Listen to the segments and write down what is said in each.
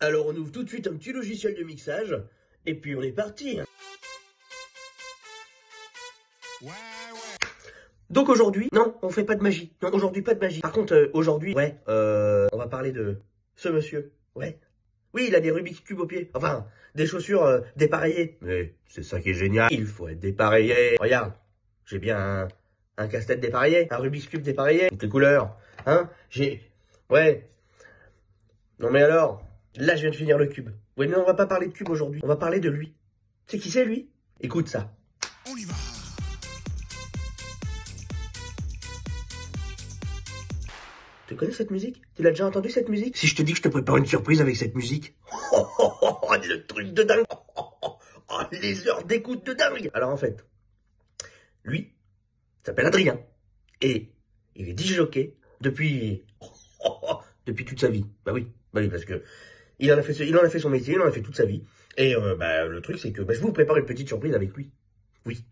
Alors on ouvre tout de suite un petit logiciel de mixage, et puis on est parti. Ouais. Donc aujourd'hui, non, on fait pas de magie. Non, aujourd'hui pas de magie. Par contre, aujourd'hui, ouais, on va parler de ce monsieur. Ouais. Oui, il a des Rubik's Cube aux pieds. Enfin, des chaussures dépareillées. Mais c'est ça qui est génial. Il faut être dépareillé. Regarde, j'ai bien un casse-tête dépareillé, un Rubik's Cube dépareillé, toutes les couleurs. Hein, ouais. Non mais alors, là je viens de finir le cube. Oui, mais on va pas parler de cube aujourd'hui. On va parler de lui. Tu sais qui c'est lui? Écoute ça. On y va. Tu connais cette musique? Tu l'as déjà entendu cette musique? Si je te dis que je te prépare une surprise avec cette musique. Le truc de dingue. Les heures d'écoute de dingue. Alors en fait, lui s'appelle Adrien. Et il est disjockey depuis toute sa vie. Bah oui, parce que il en a fait son métier, il en a fait toute sa vie. Et le truc c'est que je vous prépare une petite surprise avec lui. Oui.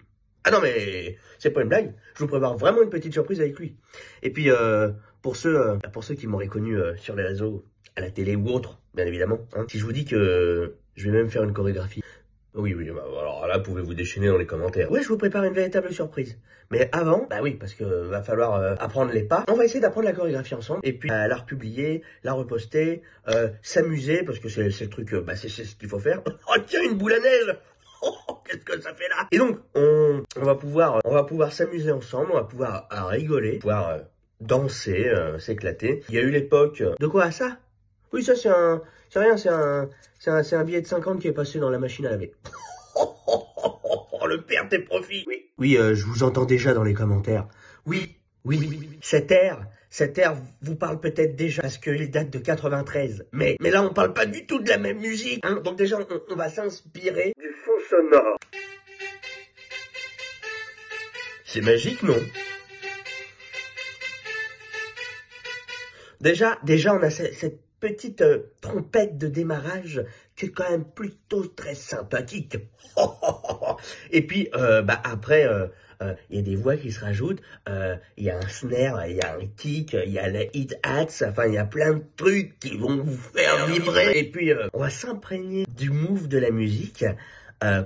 Ah non mais c'est pas une blague, je vous prépare vraiment une petite surprise avec lui. Et puis pour ceux qui m'auraient connu sur les réseaux, à la télé ou autre, bien évidemment, hein, si je vous dis que je vais même faire une chorégraphie. Oui, alors là, pouvez-vous déchaîner dans les commentaires. Ouais, je vous prépare une véritable surprise. Mais avant, bah oui, parce que va falloir apprendre les pas. On va essayer d'apprendre la chorégraphie ensemble, et puis la republier, la reposter, s'amuser, parce que c'est le truc, c'est ce qu'il faut faire. Oh tiens, une boule à neige. Qu'est-ce que ça fait là? Et donc, on va pouvoir s'amuser ensemble, on va pouvoir rigoler, pouvoir danser, s'éclater. Il y a eu l'époque... De quoi, ça? Oui, ça c'est rien, c'est un billet de 50 qui est passé dans la machine à laver. Le père des profits. Oui, je vous entends déjà dans les commentaires. Oui. Cet air vous parle peut-être déjà parce qu'il date de 93. Mais là, on parle pas du tout de la même musique. Hein. Donc déjà, on va s'inspirer du fond sonore. C'est magique, non? Déjà, on a cette petite trompette de démarrage qui est quand même plutôt très sympathique. Et puis, après, il y a des voix qui se rajoutent, il y a un snare, il y a un kick, il y a le hit hats, enfin, il y a plein de trucs qui vont vous faire vibrer. Et puis, on va s'imprégner du move de la musique,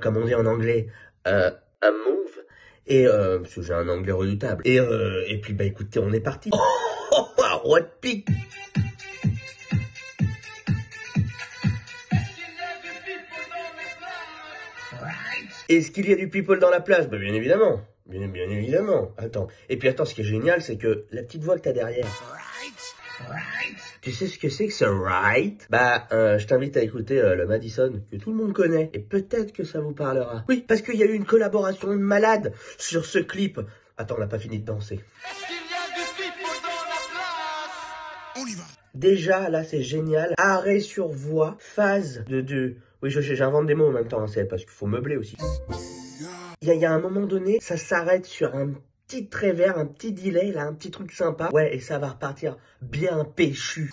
comme on dit en anglais, un move. Et, parce que j'ai un anglais redoutable. Et puis, écoutez, on est parti. Roi de pique. Est-ce qu'il y a du people dans la place? Bien évidemment. Bien évidemment. Attends. Et puis attends, ce qui est génial, c'est que la petite voix que t'as derrière. Tu sais ce que c'est que ce right? Je t'invite à écouter le Madison, que tout le monde connaît. Et peut-être que ça vous parlera. Oui, parce qu'il y a eu une collaboration de malade sur ce clip. Attends, on n'a pas fini de danser. Est-ce qu'il y a du people dans la place? On y va. Déjà, là, c'est génial. Arrêt sur voix, phase de... Oui, j'invente des mots en même temps, c'est parce qu'il faut meubler aussi. Il y a un moment donné, ça s'arrête sur un petit reverb, un petit delay, là, un petit truc sympa. Ouais, et ça va repartir bien péchu.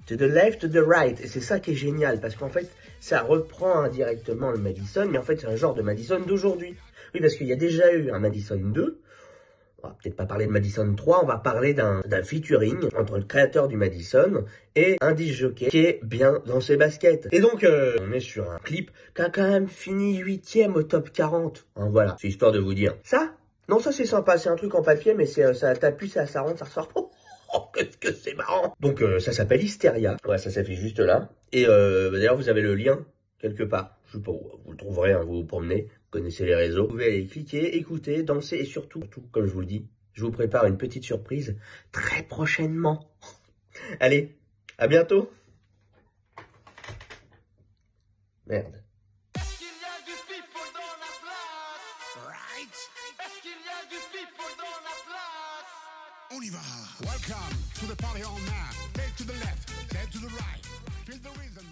To the left, to the right. Et c'est ça qui est génial, parce qu'en fait, ça reprend indirectement le Madison, mais en fait, c'est un genre de Madison d'aujourd'hui. Oui, parce qu'il y a déjà eu un Madison 2. On va peut-être pas parler de Madison 3, on va parler d'un featuring entre le créateur du Madison et un disjockey qui est bien dans ses baskets. Et donc, on est sur un clip qui a quand même fini 8e au top 40. Hein, voilà, c'est histoire de vous dire. Ça? Non, ça c'est sympa, c'est un truc en papier, mais ça t'appuie, ça rentre, ça ressort. Qu'est-ce que c'est marrant. Donc, ça s'appelle Hysteria. Ouais, ça s'affiche juste là. Et d'ailleurs, vous avez le lien quelque part. Je sais pas où, vous le trouverez, hein, vous vous promenez, vous connaissez les réseaux. Vous pouvez aller cliquer, écouter, danser et surtout, comme je vous le dis, je vous prépare une petite surprise très prochainement. Allez, à bientôt. Merde. Est-ce qu'il y a du people dans la place? Right. Est-ce qu'il y a du people dans la place? On y va. Welcome to the party all night. Head to the left, head to the right. Feel the rhythm.